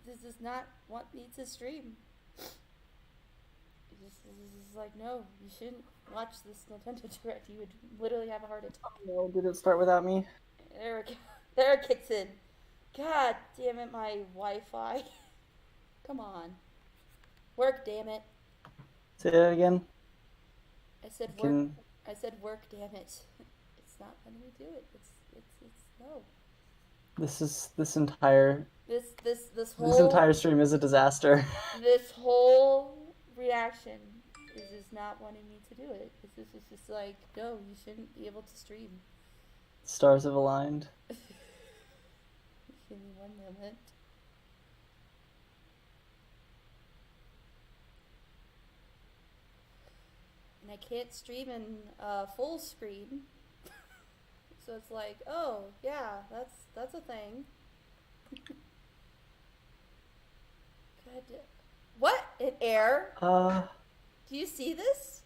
This does not want me to stream. This is like, no, you shouldn't watch this Nintendo Direct. You would literally have a heart attack. No, did it start without me? There it, there it kicks in. God damn it, my Wi-Fi. Come on. Work, damn it. Say that again. I said work. I said work, damn it. It's not letting me do it. It's no. This entire This whole stream is a disaster. this whole reaction is just not wanting me to do it. It's just like, no, you shouldn't be able to stream. Stars have aligned. Give me 1 moment. And I can't stream in full screen. So it's like, oh yeah, that's a thing. Good. What? An error? Do you see this?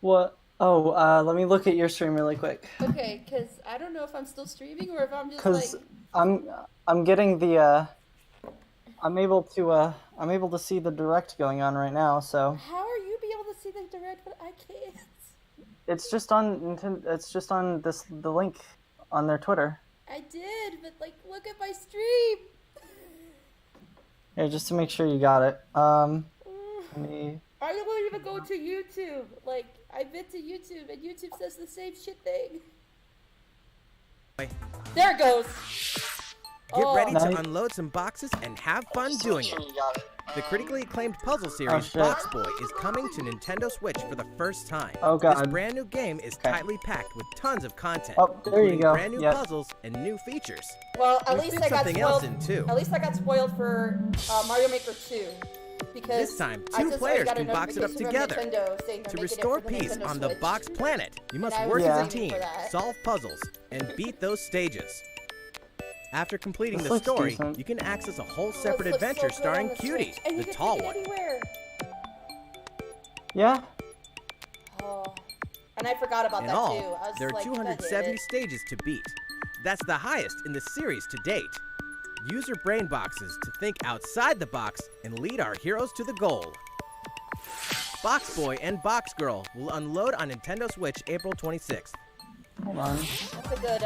What? Oh, let me look at your stream really quick. Okay, because I don't know if I'm still streaming or if I'm just Because like... I'm getting the I'm able to see the direct going on right now. So How are you be able to see the direct, but I can't? it's just on Nintendo. It's just on the link on their Twitter. I did, but like, look at my stream. Yeah, just to make sure you got it. Let me... I won't even go to YouTube. Like, I've been to YouTube, and YouTube says the same shit thing. There it goes. Get ready Nice. to unload some boxes and have fun doing it. The critically acclaimed puzzle series shit. Box Boy is coming to Nintendo Switch for the first time. Oh, God. This brand new game is Okay. tightly packed with tons of content, Oh, there you including go. brand new Yep. puzzles and new features. Well, at There's least been I got something else spoiled. in too. At least I got spoiled for Mario Maker 2. Because This time, I two just players got a can box it up notification from together. Nintendo saying they're To making restore it for the peace Nintendo on the Switch. Box Planet, you must And I was work as a waiting team, for that. solve puzzles, and beat those stages. After completing This the looks story, decent. you can access a whole Oh, this separate looks so adventure good on starring the Cutie, Switch. And you the can tall take it one. anywhere. Yeah. Oh. And I forgot about In that all, too. I was there are like, 270 stages to beat. That's the highest in the series to date. Use your brain boxes to think outside the box and lead our heroes to the goal. Box Boy and Box Girl will unload on Nintendo Switch April 26th. Hold on. That's a good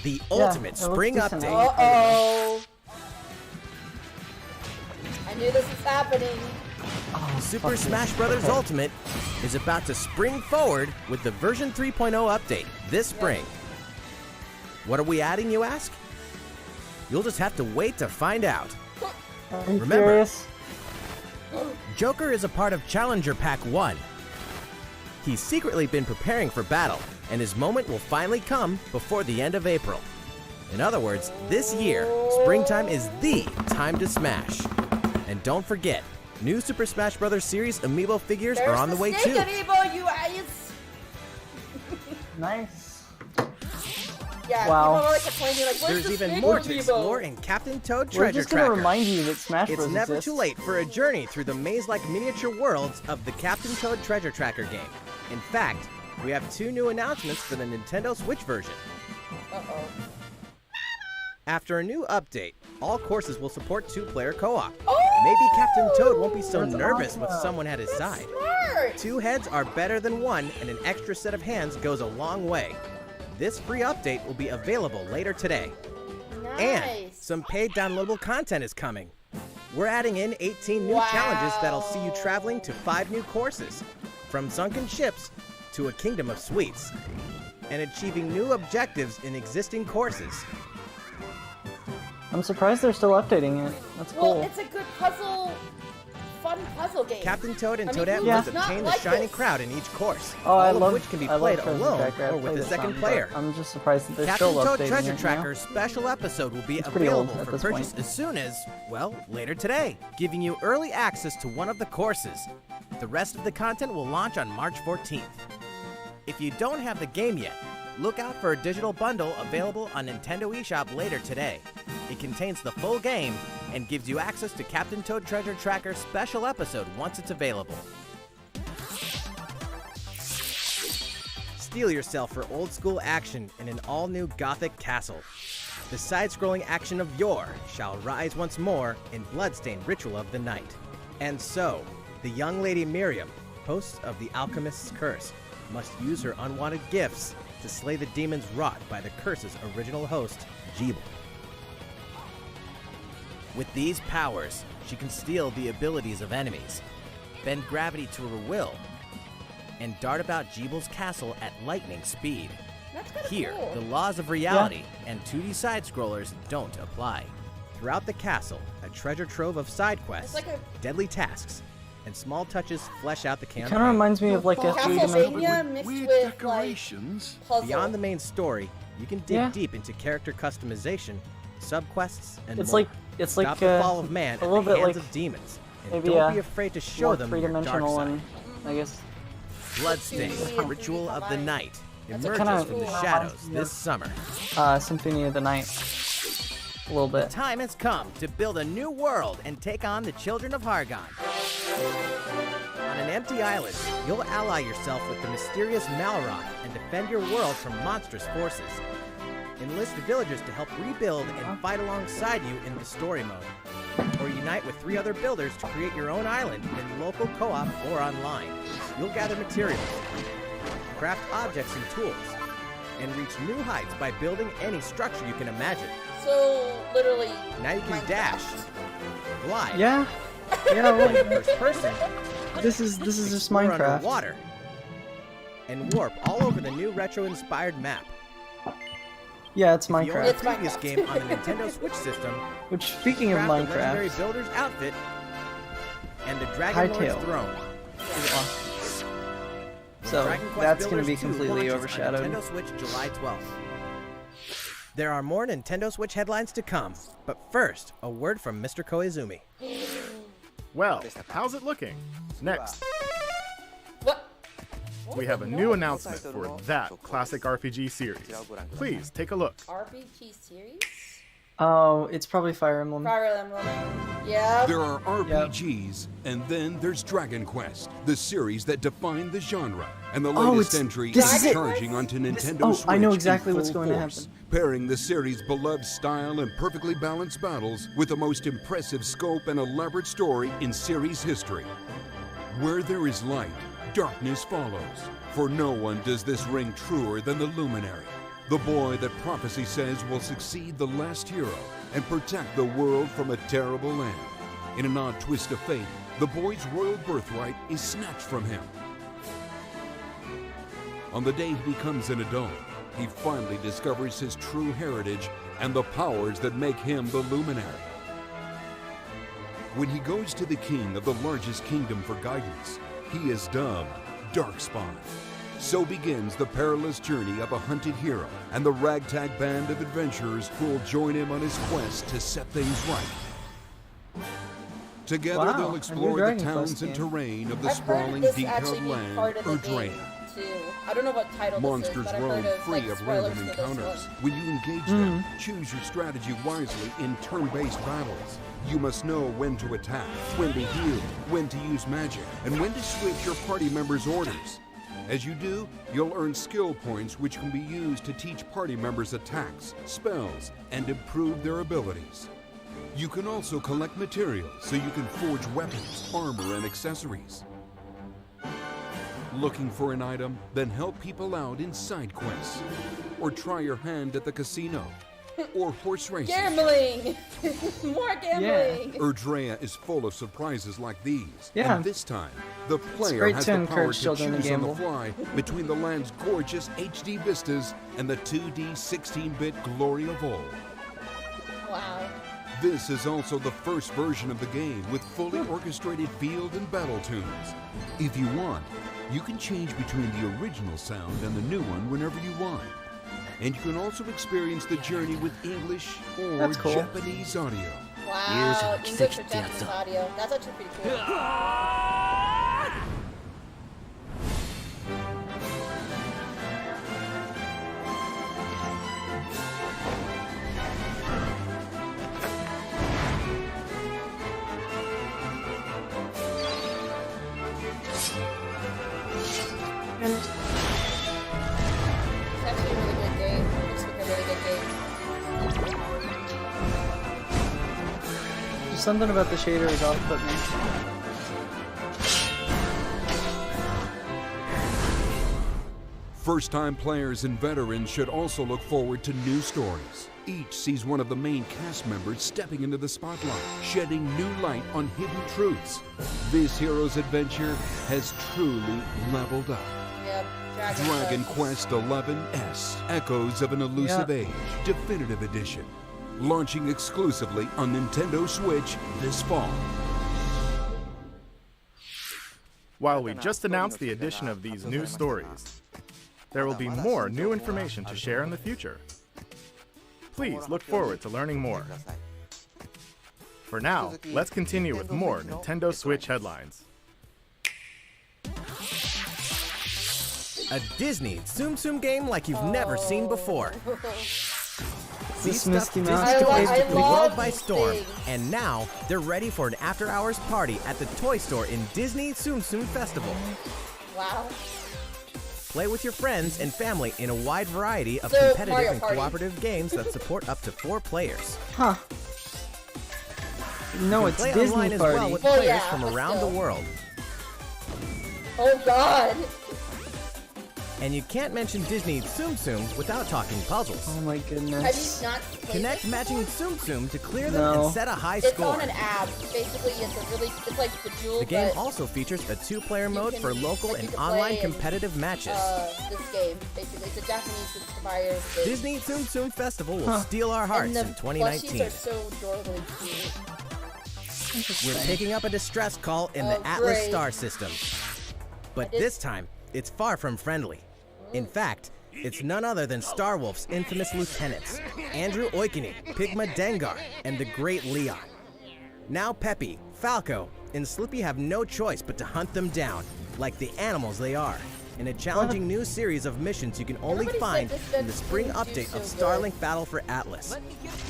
The Yeah, ultimate it looks spring decent. update. Uh-oh. I knew this was happening. Oh, Super fuck Smash this. Bros. Okay. Ultimate is about to spring forward with the version 3.0 update this spring. What are we adding, you ask? You'll just have to wait to find out. Are you Remember- curious? Joker is a part of Challenger Pack 1. He's secretly been preparing for battle, and his moment will finally come before the end of April. In other words, this year, springtime is the time to smash. And don't forget, new Super Smash Bros. Series amiibo figures are on the way Snake too. Amiibo, you guys. Nice. Yeah, Wow. people were like complaining, like, where's There's the even Snake more to Amiibo? explore in Captain Toad We're Treasure just gonna Tracker. remind you that Smash It's Bros. never exists. too late for a journey through the maze-like miniature worlds of the Captain Toad Treasure Tracker game. In fact, we have 2 new announcements for the Nintendo Switch version. Uh-oh. After a new update, all courses will support 2-player co-op. Oh! Maybe Captain Toad won't be so That's nervous with awesome. someone at his side. Smart! 2 heads are better than 1, and an extra set of hands goes a long way. This free update will be available later today. And Nice. some paid downloadable content is coming. We're adding in 18 new Wow. challenges that'll see you traveling to 5 new courses, from sunken ships to a kingdom of sweets, and achieving new objectives in existing courses. I'm surprised they're still updating it. That's Well, cool. it's a good fun puzzle game. Captain Toad and I mean, Toadette who must does not obtain the like shiny this? crowd in each course, Oh, I all love of which can be I love played Treasure alone Tracker. I've or with played a it second some, player. but I'm just surprised that they're Captain still Toad updating Treasure it, Tracker's special episode will be It's pretty old available at for this purchase point. as soon as, well, later today, giving you early access to one of the courses. The rest of the content will launch on March 14th. If you don't have the game yet, look out for a digital bundle available on Nintendo eShop later today. It contains the full game and gives you access to Captain Toad Treasure Tracker's special episode once it's available. Steel yourself for old school action in an all-new Gothic castle. The side-scrolling action of yore shall rise once more in Bloodstained Ritual of the Night. And so, the young lady Miriam, host of the Alchemist's Curse, must use her unwanted gifts to slay the demons wrought by the curse's original host, Jeeble. With these powers, she can steal the abilities of enemies, bend gravity to her will, and dart about Jeeble's castle at lightning speed. That's kind of Here, cool. the laws of reality and 2D side-scrollers don't apply. Throughout the castle, a treasure trove of side quests, It's like deadly tasks, and small touches flesh out the It kind of campaign. reminds me of like a three-dimensional. Castlevania mixed Weird with decorations. like puzzle. Beyond the main story, you can dig Yeah. deep into character customization, subquests, and It's more. like Stop the fall of man a at little the bit hands like of demons, and maybe don't be afraid to show more them your dark three-dimensional side. one, I guess. Bloodstained, Two D Ritual of the combined. Night That's emerges kinda from the cool. shadows Yeah. this summer. Symphony of the Night. A little bit. Time has come to build a new world and take on the children of Hargon. On an empty island, you'll ally yourself with the mysterious Malroth and defend your world from monstrous forces. Enlist villagers to help rebuild and fight alongside you in the story mode. Or unite with 3 other builders to create your own island in local co-op or online. You'll gather materials, craft objects and tools, and reach new heights by building any structure you can imagine. So literally. Now you can Minecraft. dash, glide, Yeah. Yeah. Well, first person, this is just explore Minecraft. underwater, and warp all over the new retro-inspired map. Yeah, it's If you own the Minecraft. It's previous Minecraft. game on the Nintendo Switch system, Which, speaking of craft the legendary Minecraft, builder's outfit and the Dragon Lord's Hytale. throne. is awesome. So Dragon Quest that's going to Builders be 2 completely launches on overshadowed. Nintendo Switch July 12th. There are more Nintendo Switch headlines to come, but first, a word from Mr. Koizumi. Well, how's it looking? Next, What? we have a new announcement for that classic RPG series. Please take a look. RPG series? Oh, it's probably Fire Emblem. Fire Emblem. Yeah. There are RPGs, and then there's Dragon Quest, the series that defined the genre, and the Oh, latest it's- entry this is is it. charging onto Nintendo oh, Switch I know in exactly what's full going to force, happen. pairing the series' beloved style and perfectly balanced battles with the most impressive scope and elaborate story in series history. Where there is light, darkness follows, for no one does this ring truer than the Luminary, the boy that prophecy says will succeed the last hero and protect the world from a terrible land. In an odd twist of fate, the boy's royal birthright is snatched from him. On the day he becomes an adult, he finally discovers his true heritage and the powers that make him the Luminary. When he goes to the king of the largest kingdom for guidance, he is dubbed Darkspawn. So begins the perilous journey of a hunted hero and the ragtag band of adventurers who will join him on his quest to set things right. Together Wow, a they'll new explore the Dragon towns Quest and game. terrain of the I've heard sprawling, this detailed actually be land, part of the Erdrea. game too. I don't know what title Monsters this is, but I've roam heard of free like of spoilers random for this encounters. one. When you engage them, choose your strategy wisely in turn-based battles. You must know when to attack, when to heal, when to use magic, and when to switch your party members' orders. As you do, you'll earn skill points which can be used to teach party members attacks, spells, and improve their abilities. You can also collect materials so you can forge weapons, armor, and accessories. Looking for an item? Then help people out in side quests. Or try your hand at the casino. Or horse racing. Gambling! More gambling! Erdrea is full of surprises like these. Yeah. And this time, the player great has to the power encourage to children to choose on the gamble. fly between the land's gorgeous HD vistas and the 2D 16-bit glory of old. Wow. This is also the first version of the game with fully orchestrated field and battle tunes. If you want, you can change between the original sound and the new one whenever you want. And you can also experience the journey with English or That's cool. Japanese audio. Wow. English or Japanese audio. That's actually pretty cool. It's actually a really good game. It's like a really good game. Something about the shaders off-put me. First-time players and veterans should also look forward to new stories. Each sees one of the main cast members stepping into the spotlight, shedding new light on hidden truths. This hero's adventure has truly leveled up. Yep. Dragon Quest XI-S, Echoes of an Elusive Age, Definitive Edition. Launching exclusively on Nintendo Switch this fall. While we just announced the addition of these new stories, there will be more new information to share in the future. Please look forward to learning more. For now, let's continue with more Nintendo Switch headlines. A Disney Tsum Tsum game like you've never seen before. This These Misty stuff Mouse Disney I toys took the love world by these storm, things. and now they're ready for an after-hours party at the toy store in Disney Tsum Tsum Festival. Wow. Play with your friends and family in a wide variety of So, competitive Mario and Party. cooperative games that support up to 4 players. Huh. No, it's Play Disney online as well Party. with Well, players yeah, from but around the still. world. Oh God. And you can't mention Disney Tsum Tsum without talking puzzles. Oh my Have goodness. you not played Connect this? matching Tsum Tsum to clear them No. and set a high It's score. on an app. Basically, it's like Bejeweled, The game but also features a 2-player mode can- for local like you and can online play and, competitive matches. this game basically it's a Japanese inspired thing. Disney Tsum Tsum Festival will steal our hearts and the in 2019. plushies are so adorably cute. We're picking up a distress call in the Oh, Atlas great. star system. But this time, it's far from friendly. In fact, it's none other than Starwolf's infamous lieutenants, Andrew Oikonen, Pigma Dengar, and the Great Leon. Now Peppy, Falco, and Slippy have no choice but to hunt them down, like the animals they are, in a challenging new series of missions you can only Everybody said find this in the spring didn't do update of so Starlink Battle for Atlas.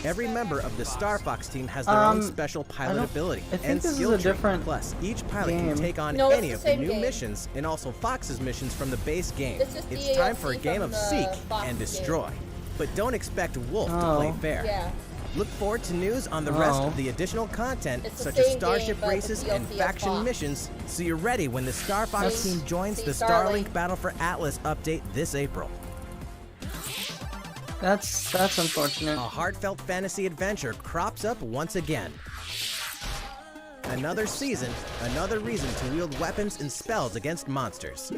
Every member of the Star Fox team has their own special pilot don't- ability I think and this is skill a tree. different Plus, each pilot game. can take on No, it's any the of the same new game. missions and also Fox's missions from the base game. It's just It's the time for a DLC game from of the seek Fox and game. destroy. But don't expect Wolf to play Oh. fair. Yeah. Look forward to news on the rest Oh. of the additional content, It's the such as same starship game, but the races and DLC of faction Fox. missions, so you're ready when the Star Fox See- team joins see the Starlink. Starlink Battle for Atlas update this April. That's unfortunate. A heartfelt fantasy adventure crops up once again. Another season, another reason to wield weapons and spells against monsters.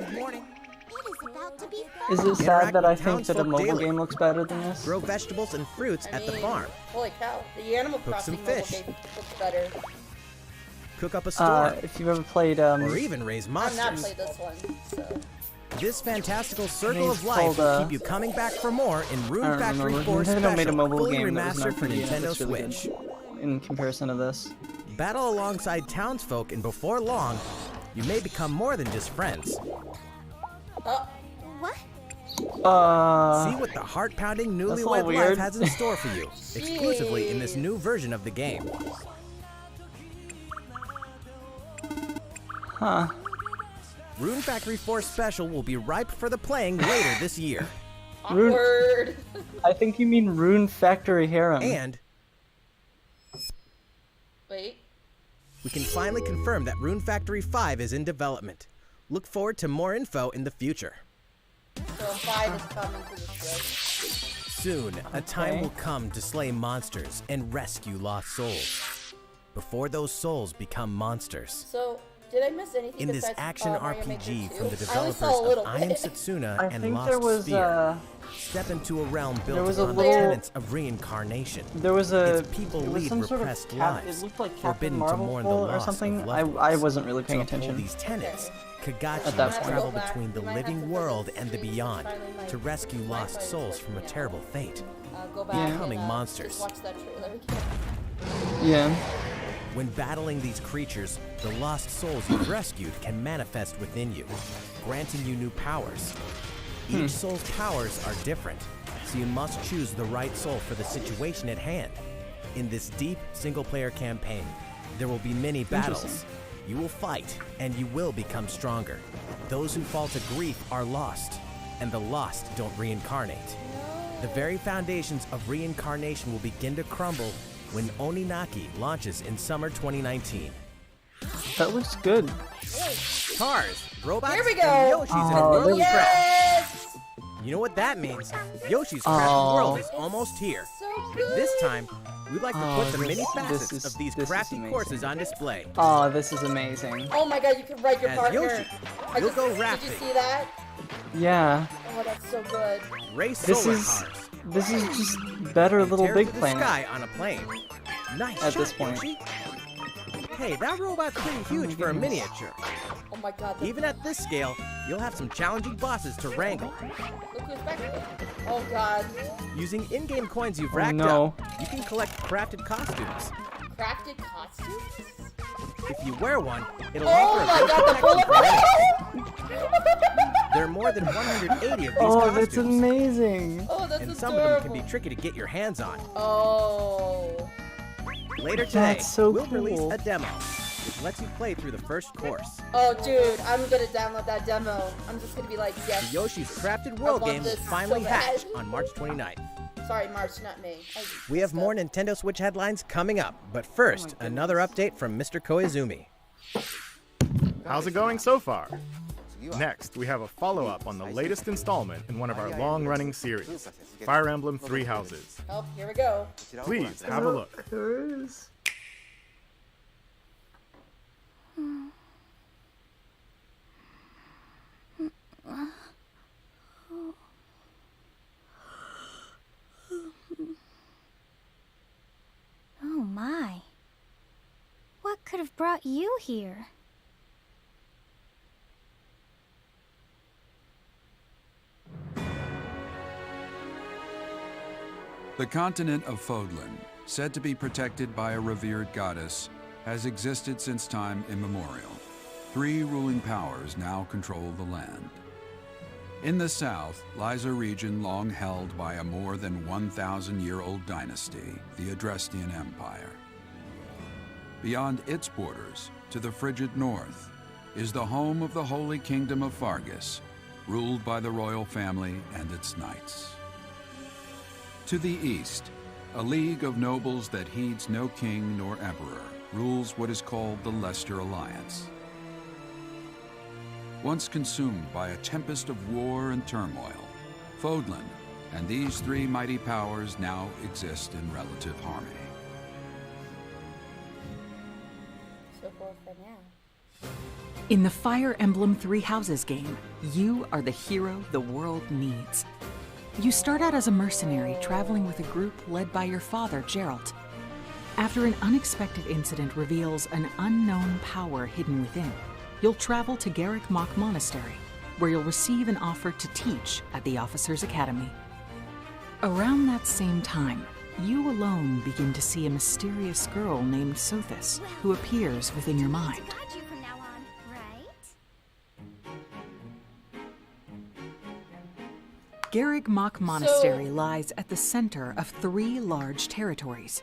Is it Interact sad that I with think that a townsfolk mobile daily. game looks better than this? Grow vegetables and fruits at the mean, farm. Holy cow! The Animal Cook Crossing some mobile fish. game looks better. Cook up a storm. If you've ever played or even raise I've not monsters. played this one, so This fantastical circle Name's of life called, will keep you coming back for more in I Rune don't Factory remember. 4 Nintendo Special, made a mobile fully game that was an remastered for RPG, Nintendo that's really Switch. good in comparison to this. Battle alongside townsfolk, and before long, you may become more than just friends. oh, See what the heart-pounding a little newlywed life weird. has in store for you, exclusively in this new version of the game. Huh. Rune Factory 4 Special will be ripe for the playing later this year. Rune- awkward. I think you mean Rune Factory Harem. And Wait. we can finally confirm that Rune Factory 5 is in development. Look forward to more info in the future. So 5 is coming to the Switch. Soon, a time Okay. will come to slay monsters and rescue lost souls. Before those souls become monsters. So did I miss anything In this besides action Mario Maker RPG 2? from the I only developers saw a little of I Am bit. Setsuna I and think Lost there was Sphere, step into a realm there built was a on little- the tenets of reincarnation. there was a Its people it was lead some sort of repressed cap, lives, it looked like forbidden Captain to Marvel mourn the or loss something. of I loved ones. wasn't really paying To uphold attention. these tenets, At Kagachi that must point. travel Go back. between the We might have living to world put and the this beyond finally might- to rescue might lost play souls this, from a yeah. terrible fate. Go back Yeah. and, Becoming just monsters. watch that trailer again. Yeah. When battling these creatures, the lost souls you've rescued can manifest within you, granting you new powers. Each soul's powers are different, so you must choose the right soul for the situation at hand. In this deep single-player campaign, there will be many battles. Interesting. You will fight, and you will become stronger. Those who fall to grief are lost, and the lost don't reincarnate. The very foundations of reincarnation will begin to crumble when Oninaki launches in summer 2019. That looks good. Cars, robots, Here we and go. Yoshi's in a Oh, world of this- crafts. Yes! You know what that means? Yoshi's Crafted World is almost here. So good. This time, we'd like to put the many facets this is- of these this is crafty amazing. courses on display. Oh, this is amazing. Oh my god, you can ride your As partner. Yoshi, you'll go Did rafting. you see that? Yeah, Oh, that's so good. Race this solar is cars. this is just better and Little tear Big through the Planet. sky on a plane. Nice At shot, this point. Yoshi. Hey, that robot's pretty huge for a miniature. Oh my god. Even at this scale, you'll have some challenging bosses to wrangle. Look who's back there. Oh god. Using in-game coins you've Oh, racked no. up, you can collect crafted costumes. Crafted costumes? If you wear one, it'll Oh offer my a god, the protection bullet! for minutes. There are more than 180 of these Oh, costumes. that's amazing. Oh, that's And adorable. some of them can be tricky to get your hands on. Oh. Later today, That's so we'll release cool. a demo, which lets you play through the first course. Oh, dude, I'm gonna download that demo. I'm just gonna be like, yes. The Yoshi's Crafted World want game will this finally so hatch bad. on March 29th. Sorry, March, not me. We have more Nintendo Switch headlines coming up, but first, another update from Mr. Koizumi. How's it going so far? Next, we have a follow-up on the latest installment in one of our long-running series, Fire Emblem Three Houses. Oh, here we go. Please have a look. Oh my. What could have brought you here? The continent of Fodlan, said to be protected by a revered goddess, has existed since time immemorial. 3 ruling powers now control the land. In the south lies a region long held by a more than 1,000-year-old dynasty, the Adrestian Empire. Beyond its borders, to the frigid north, is the home of the Holy Kingdom of Fargus, ruled by the royal family and its knights. To the east, a league of nobles that heeds no king nor emperor rules what is called the Leicester Alliance. Once consumed by a tempest of war and turmoil, Fodlan and these 3 mighty powers now exist in relative harmony. So far for now. In the Fire Emblem Three Houses game, you are the hero the world needs. You start out as a mercenary traveling with a group led by your father, Geralt. After an unexpected incident reveals an unknown power hidden within, you'll travel to Garrick Mach Monastery, where you'll receive an offer to teach at the Officers' Academy. Around that same time, you alone begin to see a mysterious girl named Sothis, who appears within your mind. Got you from now on, right? Garrick Mach Monastery lies at the center of 3 large territories.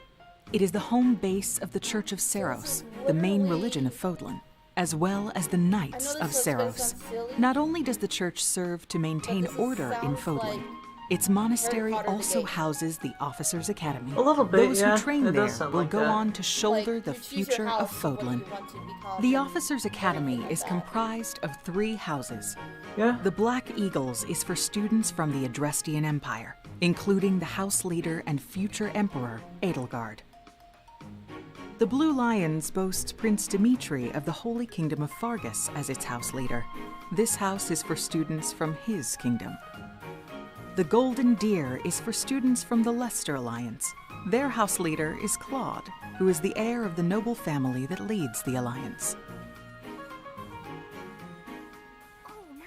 It is the home base of the Church of Seiros, the main religion of Fodlan, as well as the Knights of Seiros. Not only does the church serve to maintain order in Fodlan, its monastery also houses the Officers' Academy. A little bit, Those yeah. who train It does there sound will like go that. on to shoulder Like, the you choose your future of house, what Fodlan. you want to become, The and Officers' Academy everything is like that. comprised of 3 houses. Yeah. The Black Eagles is for students from the Adrestian Empire, including the house leader and future emperor, Edelgard. The Blue Lions boast Prince Dimitri of the Holy Kingdom of Fargus as its house leader. This house is for students from his kingdom. The Golden Deer is for students from the Leicester Alliance. Their house leader is Claude, who is the heir of the noble family that leads the Alliance.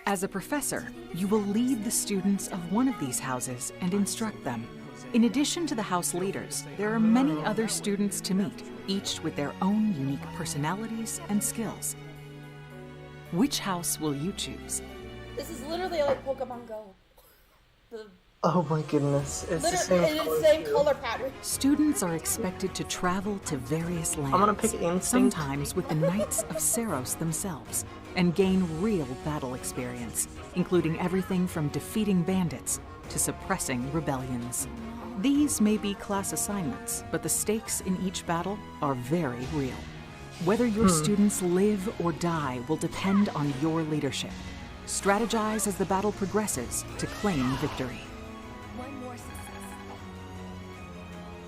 As a professor, you will lead the students of one of these houses and instruct them. In addition to the house leaders, there are many other students to meet, each with their own unique personalities and skills. Which house will you choose? This is literally like Pokemon Go. The Oh my goodness, it's the same literally color the same too. color pattern. Students are expected to travel to various lands, I'm gonna pick Instinct. sometimes with the Knights of Seiros themselves, and gain real battle experience, including everything from defeating bandits to suppressing rebellions. These may be class assignments, but the stakes in each battle are very real. Whether your students live or die will depend on your leadership. Strategize as the battle progresses to claim victory.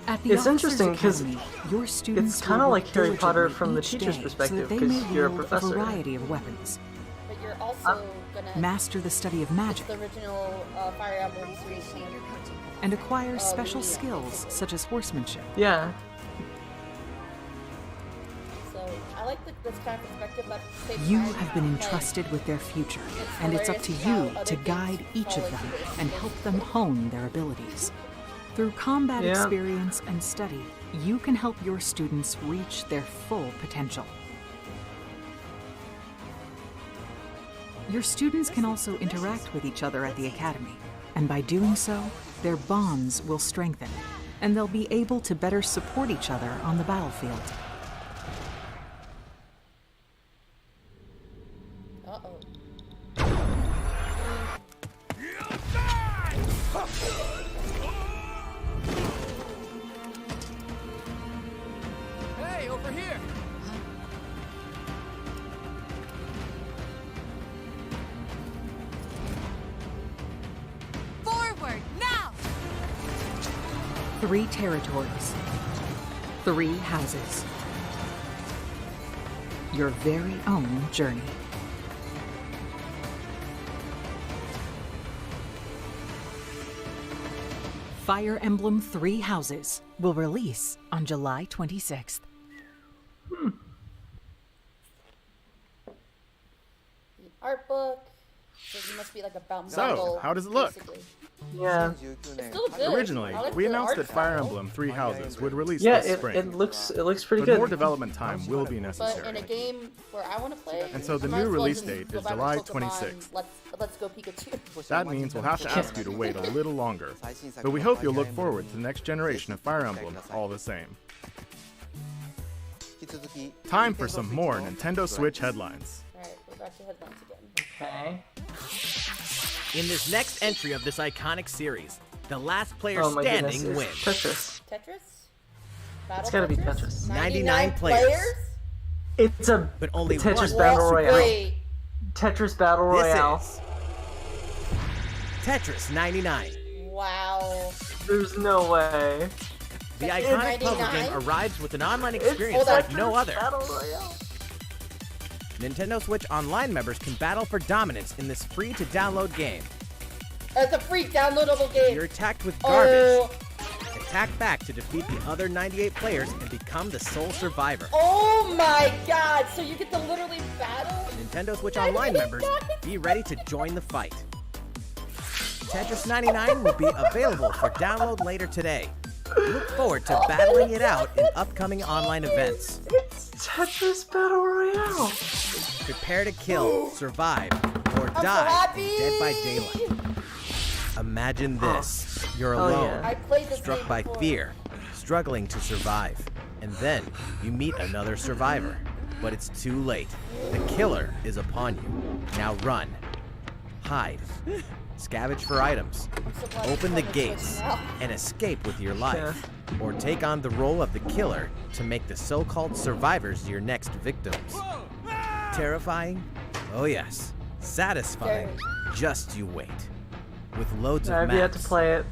At the It's Officers interesting 'cause Academy, your students it's kinda will like work Harry Potter diligently from the each teacher's day perspective, so that 'cause they may you're a wield professor. variety of weapons. But you're also gonna Master the study of magic the original Fire Emblem series. and acquire special Lugia, skills basically. such as horsemanship. Yeah. So I like this kind of perspective, but at the same You time, have been like, entrusted with their future, it's and it's up to hilarious you how to other guide games each fall of them into this and help them hone their abilities. Through combat Yeah. experience and study, you can help your students reach their full potential. Your students can also interact with each other at the academy, and by doing so, their bonds will strengthen, and they'll be able to better support each other on the battlefield. Uh-oh. Hey, over here! Forward, now! 3 territories. 3 houses. Your very own journey. Fire Emblem 3 Houses will release on July 26th. Art book. So it must be like a bound So, novel, how does it look? basically. Yeah. It's still good. Originally, I like we the announced art that Fire style, Emblem 3 Houses would release Yeah, this it spring. looks pretty But good. more development time will be But in necessary. a game where I want to play, And so the I might new as well release just date go is back to July Pokemon 26th. Let's go Pikachu. That means we'll have to ask you to wait a little longer. But we hope you'll look forward to the next generation of Fire Emblem all the same. Time for some more Nintendo Switch headlines. Alright, we're back to headlines again. Okay. In this next entry of this iconic series, the last player Oh my standing goodness, wins. it's Tetris. Tetris? Battle It's gotta be Tetris. 99 players. It's a But only Tetris one Battle Super Royale. Wait. Tetris Battle This Royale. is Tetris 99. Wow. There's no way. The Tetris iconic puzzle 99? game arrives with an online It's experience like no Tetris other. Battle Royale. Nintendo Switch Online members can battle for dominance in this free-to-download game. It's a free downloadable game. You're attacked with garbage. Oh, Attack back to defeat the other 98 players and become the sole survivor. oh my god. So you get to literally battle? Nintendo Switch Online members, be ready to join the fight. Tetris 99 will be available for download later today. Look forward to battling it out in upcoming online events. It's Tetris Battle Royale. Prepare to kill, survive, or I'm so die happy. in Dead by Daylight. Imagine this. You're Oh, alone, yeah. I played this struck game by before. fear, struggling to survive. And then you meet another survivor. But it's too late. The killer is upon you. Now run. Hide. Scavenge for items. I'm so glad Open the it's on gates Switch now. and escape with your life. Or take on the role of the killer to make the so-called survivors your next victims. Terrifying? Oh yes. Satisfying? Just you wait. With loads of I've yet to maps, play it.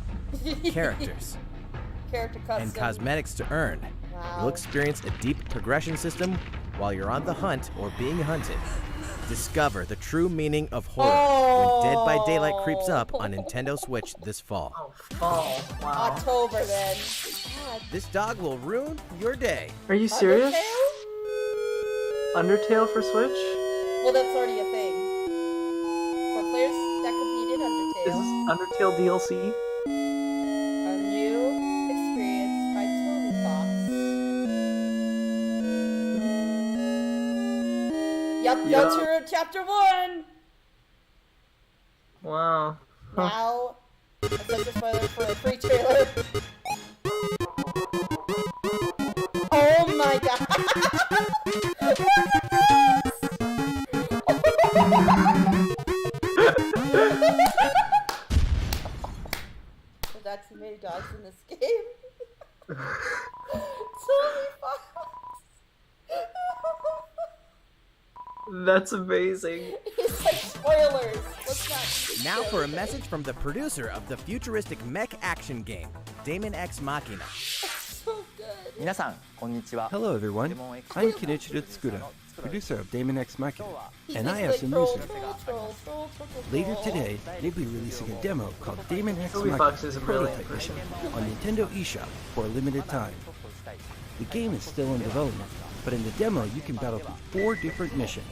characters, Character custom. and cosmetics to earn. Wow. You'll experience a deep progression system while you're on the hunt or being hunted. Discover the true meaning of horror when Dead by Daylight creeps up on Nintendo Switch this fall. Oh, fall. Wow. October then. God. This dog will ruin your day. Are you serious? Undertale? Undertale for Switch? Well, that's already a thing. For players that completed Is Undertale, this Undertale DLC? a new experience by Toby Fox. Yep, Yeah. that's your chapter 1. Wow. Huh. Now, that's such a spoiler for a free trailer. Oh my god! There's actually many dogs in this game. That's amazing. He's like, spoilers. Let's not. Now for a message from the producer of the futuristic mech action game, Daemon X Machina. So good. 皆さん、こんにちは。 Hello everyone, I'm Kenichiro Tsukuda, producer of Daemon X Machina, and I have some news for you. Later today, they'll be releasing a demo called Daemon X Toby Machina Fox is a brilliant Prototype Mission on Nintendo eShop for a limited time. The game is still in development, but in the demo you can battle through 4 different missions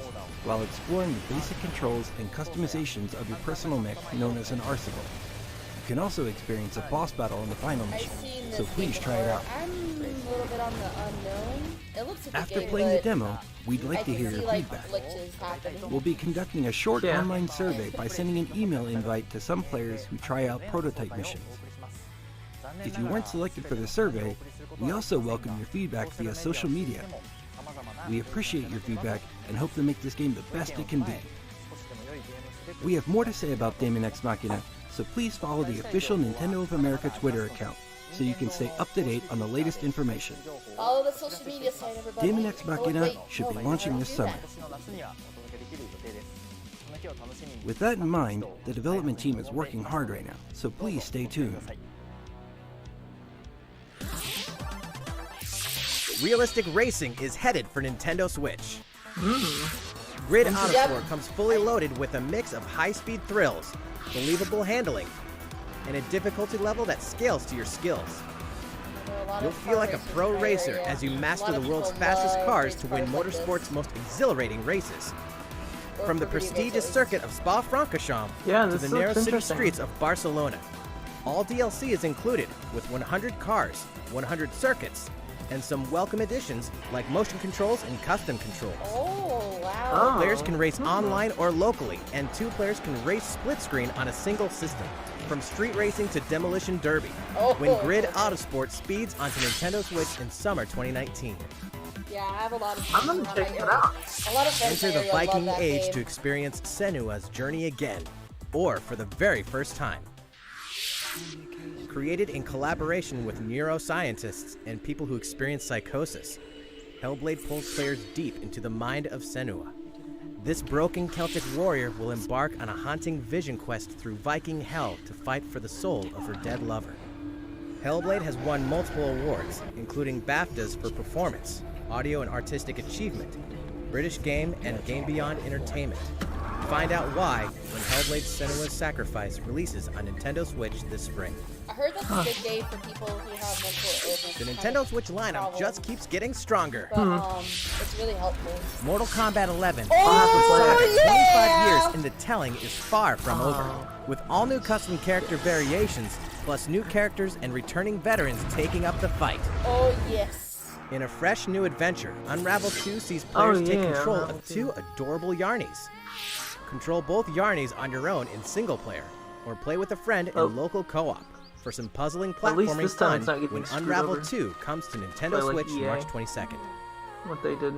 while exploring the basic controls and customizations of your personal mech known as an Arsenal. You can also experience a boss battle in the final I've mission, seen this so please game try it before. out. I'm a little bit on the unknown. It looks like a After game, playing the but demo, we'd I like to can hear see your like feedback. glitches happening. We'll be conducting a short Yeah. online survey by sending an email invite to some players who try out prototype missions. If you weren't selected for the survey, we also welcome your feedback via social media. We appreciate your feedback and hope to make this game the best it can be. We have more to say about Daemon X Machina, so please follow the official Nintendo of America Twitter account so you can stay up to date on the latest information. Follow the social media site, everybody. Daemon X Machina Wait, should be no, launching don't this do summer. that. With that in mind, the development team is working hard right now, so please stay tuned. Realistic racing is headed for Nintendo Switch. Grid Autosport comes fully loaded with a mix of high-speed thrills, believable handling, and a difficulty level that scales to your skills. There are a lot You'll of feel car like a racers pro in my racer area. as you A master lot the of world's people fastest love cars race to win cars like motorsport's this. most exhilarating races. Or From the for video prestigious games. circuit of Spa-Francorchamps Yeah, to this the looks narrow city interesting. streets of Barcelona. All DLC is included, with 100 cars, 100 circuits, and some welcome additions like motion controls and custom controls. Oh, wow. Players can race online or locally, and 2 players can race split screen on a single system. From street racing to demolition derby, Oh. when Grid Autosport speeds onto Nintendo Switch in summer 2019. Yeah, I have a lot of. I'm gonna check that out. A lot of friends Enter in the my area love Viking that Age game. to experience Senua's journey again, or for the very first time. Created in collaboration with neuroscientists and people who experience psychosis, Hellblade pulls players deep into the mind of Senua. This broken Celtic warrior will embark on a haunting vision quest through Viking hell to fight for the soul of her dead lover. Hellblade has won multiple awards, including BAFTAs for performance, audio and artistic achievement, British Game and Game Beyond Entertainment. Find out why when Hellblade Senua's Sacrifice releases on Nintendo Switch this spring. I heard that's a good game for people who have mental illness. The kind Nintendo of Switch lineup problem. just keeps getting stronger. But, it's really helpful. Mortal Kombat 11, Oh, the saga, yeah! 25 years in the telling, is far from over. With all new custom character variations, plus new characters and returning veterans taking up the fight. Oh, yes. In a fresh new adventure, Unravel 2 sees players take yeah, control Unravel of 2 adorable Yarnies. Control both Yarnies on your own in single player, or play with a friend in local co-op for some puzzling At least platforming this time fun it's not getting when screwed Unravel over 2 comes to Nintendo by, like, Switch EA. March 22nd. What they did.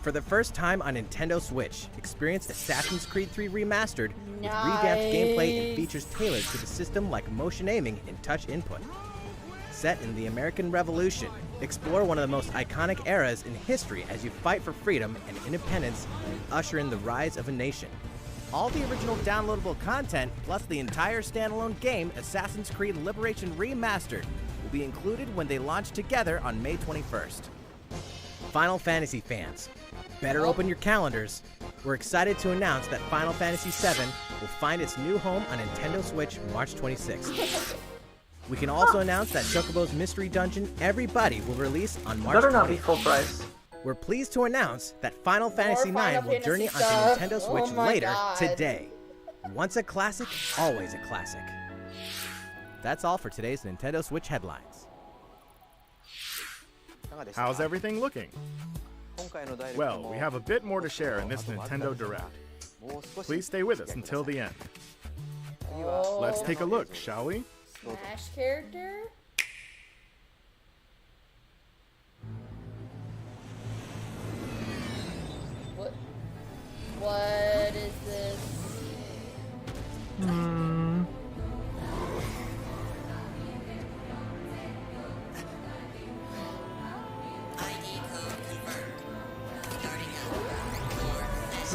For the first time on Nintendo Switch, experience Assassin's Creed 3 Remastered with revamped gameplay and features tailored to the system like motion aiming and touch input. Set in the American Revolution, explore one of the most iconic eras in history as you fight for freedom and independence and usher in the rise of a nation. All the original downloadable content, plus the entire standalone game, Assassin's Creed Liberation Remastered, will be included when they launch together on May 21st. Final Fantasy fans, better open your calendars. We're excited to announce that Final Fantasy VII will find its new home on Nintendo Switch March 26th. We can also announce that Chocobo's Mystery Dungeon Everybody will release on March Better not be 20th. full price. We're pleased to announce that Final Fantasy Final IX will journey Fantasy onto stuff. Nintendo Oh Switch my later God. today. Once a classic, always a classic. That's all for today's Nintendo Switch headlines. How's everything looking? Well, we have a bit more to share in this Nintendo Direct. Please stay with us until the end. Oh, Let's take a look, shall we? Smash character? What is this?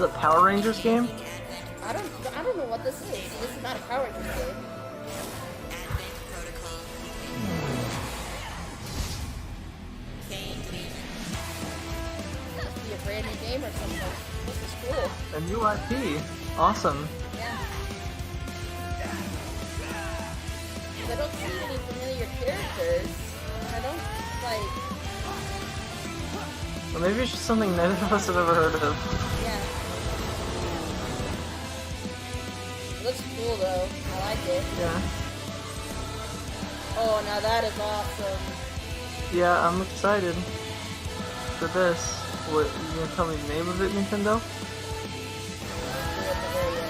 is a Power Rangers game? I don't know what this is. This is not a Power Rangers game. This must be a brand new game or something. This is cool. A new IP. Awesome. Yeah. I don't see any familiar characters. I don't like. Or maybe it's just something none of us have ever heard of. Yeah. It looks cool though. I like it. Yeah. Oh, now that is awesome. Yeah, I'm excited for this. What, you gonna tell me the name of it, Nintendo?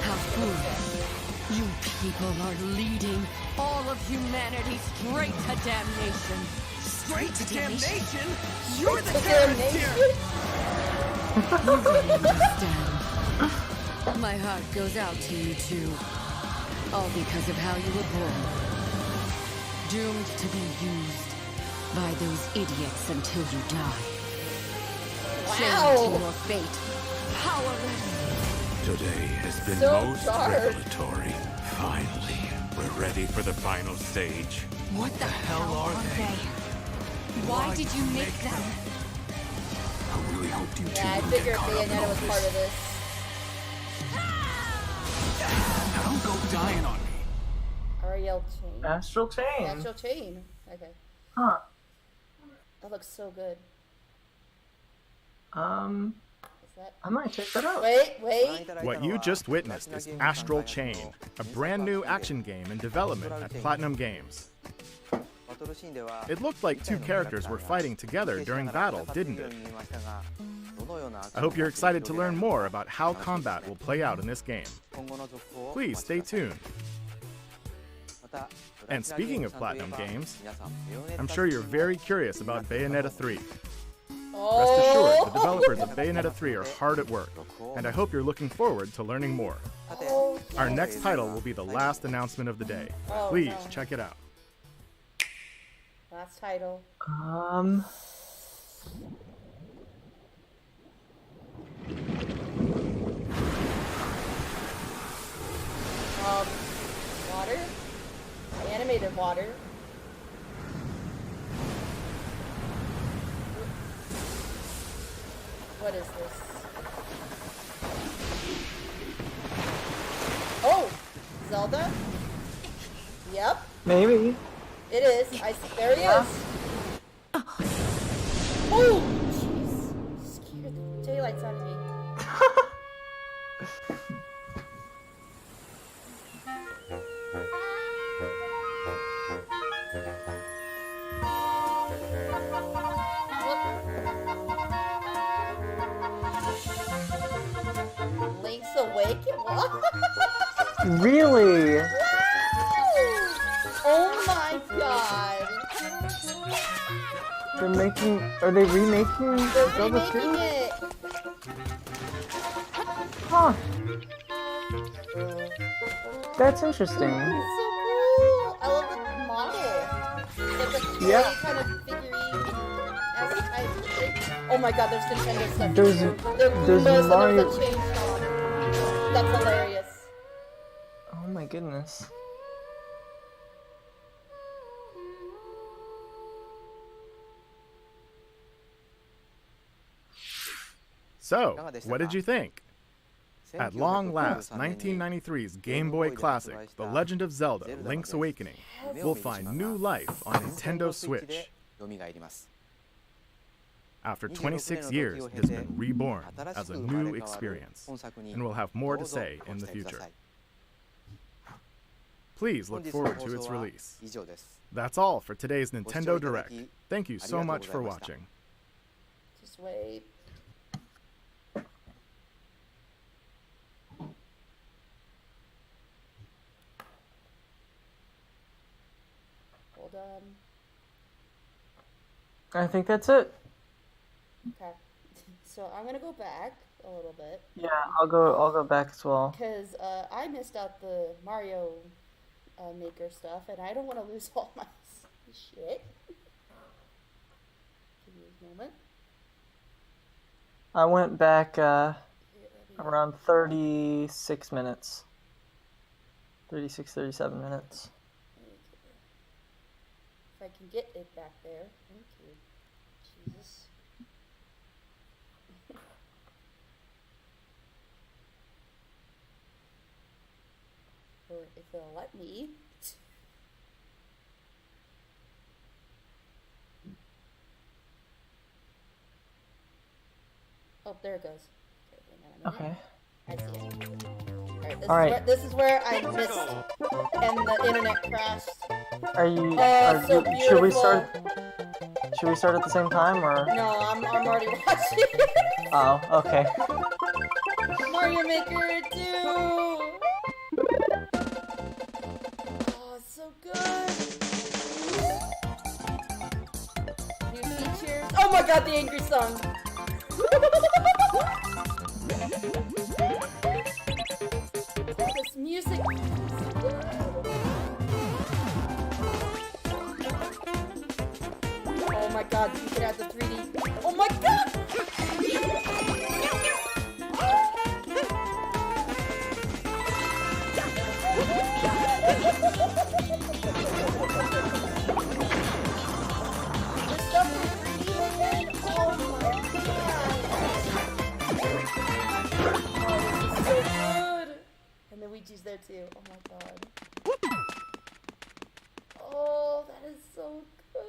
How foolish. You people are leading all of humanity straight to damnation. Straight to damnation? You're the terrorist here! You don't understand. My heart goes out to you too. All because of how you were born. Doomed to be used by those idiots until you die. Chained to your fate. Powerless. Today has been So most dark. revelatory. Finally, we're ready for the final stage. What the hell are they? Why did you make them? I really hoped you two Yeah, I wouldn't figured get caught up in Bayonetta all was part of this. this. Now don't go dying on me. Ariel Chain. Astral Chain. Astral Chain. Okay. Huh. That looks so good. Is that... I might check that out. Wait. What you just witnessed is Astral Chain, a brand new action game in development at Platinum Games. It looked like two characters were fighting together during battle, didn't it? I hope you're excited to learn more about how combat will play out in this game. Please stay tuned. And speaking of Platinum Games, I'm sure you're very curious about Bayonetta 3. Rest assured, the developers of Bayonetta 3 are hard at work, and I hope you're looking forward to learning more. Our next title will be the last announcement of the day. Please check it out. Last title. Water? Animated water. What is this? Oh! Zelda? Yep. Maybe. It is. There he is. Oh! Jeez. Scared the daylights out of me. Link's awake? What? Really? Wow! Oh my god! They're making. Are they remaking They're Zelda remaking 2? it! Huh. That's interesting. It's so cool! I love the model. It's like a toy Yeah. kind of figurine as a type of thing. Oh my god, there's Nintendo stuff. There's Goombas Mario. and there's a chainsaw. That's hilarious. Oh my goodness. So, what did you think? At long last, 1993's Game Boy Classic, The Legend of Zelda: Link's Awakening, will find new life on Nintendo Switch. After 26 years, it has been reborn as a new experience, and we'll have more to say in the future. Please look forward to its release. That's all for today's Nintendo Direct. Thank you so much for watching. Just wait. Hold on. I think that's it. Okay. So I'm gonna go back a little bit Yeah, I'll go back as well. because I missed out the Mario Maker stuff, and I don't want to lose all my shit. Give me a moment. I went back Around 36 minutes. 36, 37 minutes. If I can get it back there. Thank you. Jesus. Or if they'll let me. Oh, there it goes. Okay. I see it. Alright, this is where I missed and the internet crashed. Are you? So should we beautiful. start? Should we start at the same time or? No, I'm already watching. Oh, okay. Mario Maker 2! Oh, it's so good! New features. Oh my god, the angry song! This music. Oh my god, you can add the 3D. Oh my god! And Luigi's there too. Oh my god. Oh, that is so good.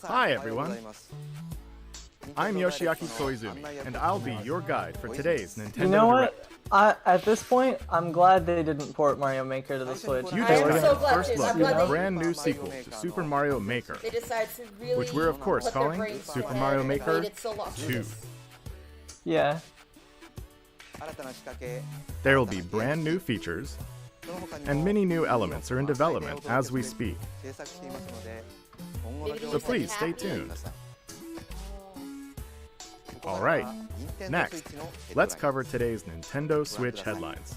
Hi everyone. I'm Yoshiaki Koizumi, and I'll be your guide for today's Nintendo You know Direct. what? At this point, I'm glad they didn't port Mario Maker to the Switch. You They just were got gonna- the first too. look I'm glad at a they- brand new sequel to Super Mario Maker, They decided to really which we're of course put their calling brains Super on it Mario and Maker made it so long. 2. Yeah. There will be brand new features, and many new elements are in development as we speak. So please stay tuned. Alright, next, let's cover today's Nintendo Switch headlines.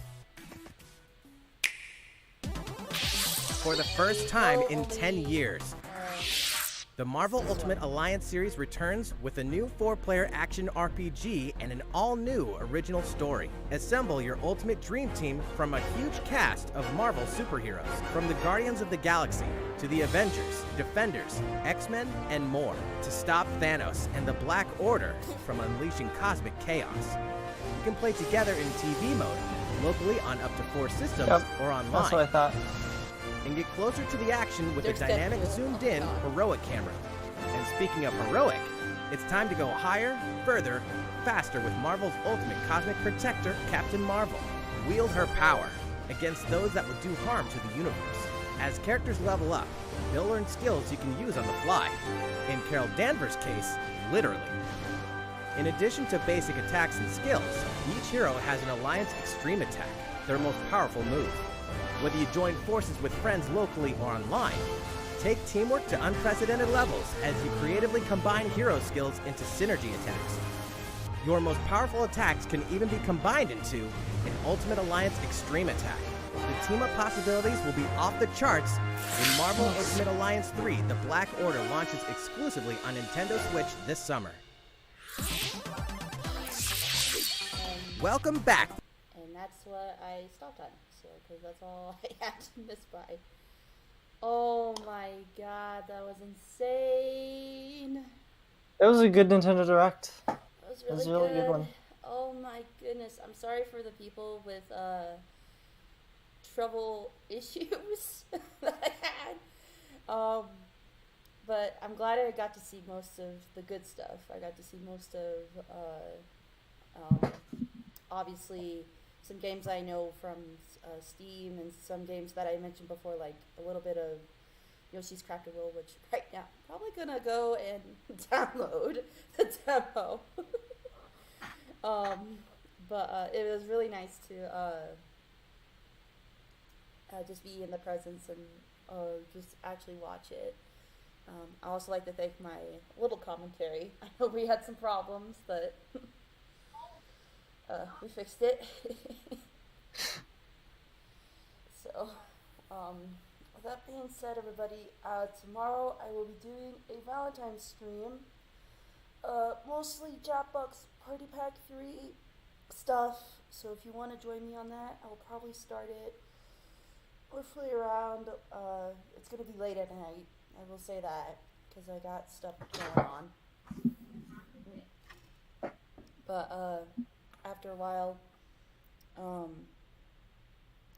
For the first time in 10 years, the Marvel Ultimate Alliance series returns with a new 4-player action RPG and an all-new original story. Assemble your ultimate dream team from a huge cast of Marvel superheroes, from the Guardians of the Galaxy to the Avengers, Defenders, X-Men, and more, to stop Thanos and the Black Order from unleashing cosmic chaos. You can play together in TV mode, locally on up to 4 systems, Yep, or online. that's what I thought. And get closer to the action with There's a dynamic Deadpool. zoomed-in heroic camera. And speaking of heroic, it's time to go higher, further, faster with Marvel's ultimate cosmic protector, Captain Marvel. Wield her power against those that would do harm to the universe. As characters level up, they'll learn skills you can use on the fly. In Carol Danvers' case, literally. In addition to basic attacks and skills, each hero has an Alliance Extreme Attack, their most powerful move. Whether you join forces with friends locally or online, take teamwork to unprecedented levels as you creatively combine hero skills into synergy attacks. Your most powerful attacks can even be combined into an Ultimate Alliance Extreme Attack. The team-up possibilities will be off the charts when Marvel Ultimate Alliance 3: The Black Order launches exclusively on Nintendo Switch this summer. Welcome back! And that's what I stopped on, so because that's all I had to miss by. Oh my god, that was insane. It was a good Nintendo Direct. That was It was really, a really good one. Oh my goodness, I'm sorry for the people with trouble issues that I had. But I'm glad I got to see most of the good stuff. I got to see most of obviously some games I know from Steam, and some games that I mentioned before, like a little bit of Yoshi's Crafted World, which right now I'm probably gonna go and download the demo. But it was really nice to just be in the presence and just actually watch it. I also like to thank my little commentary. I know we had some problems, but we fixed it. So, with that being said, everybody, tomorrow I will be doing a Valentine's stream. Mostly Jackbox Party Pack 3, stuff. So if you want to join me on that, I'll probably start it roughly around. It's gonna be late at night. I will say that because I got stuff going on. But after a while,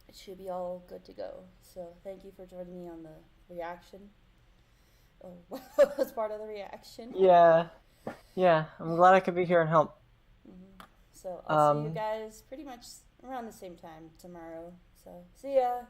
it should be all good to go. So thank you for joining me on the reaction. Oh, as part of the reaction. Yeah. I'm glad I could be here and help. So I'll see you guys pretty much around the same time tomorrow. So see ya.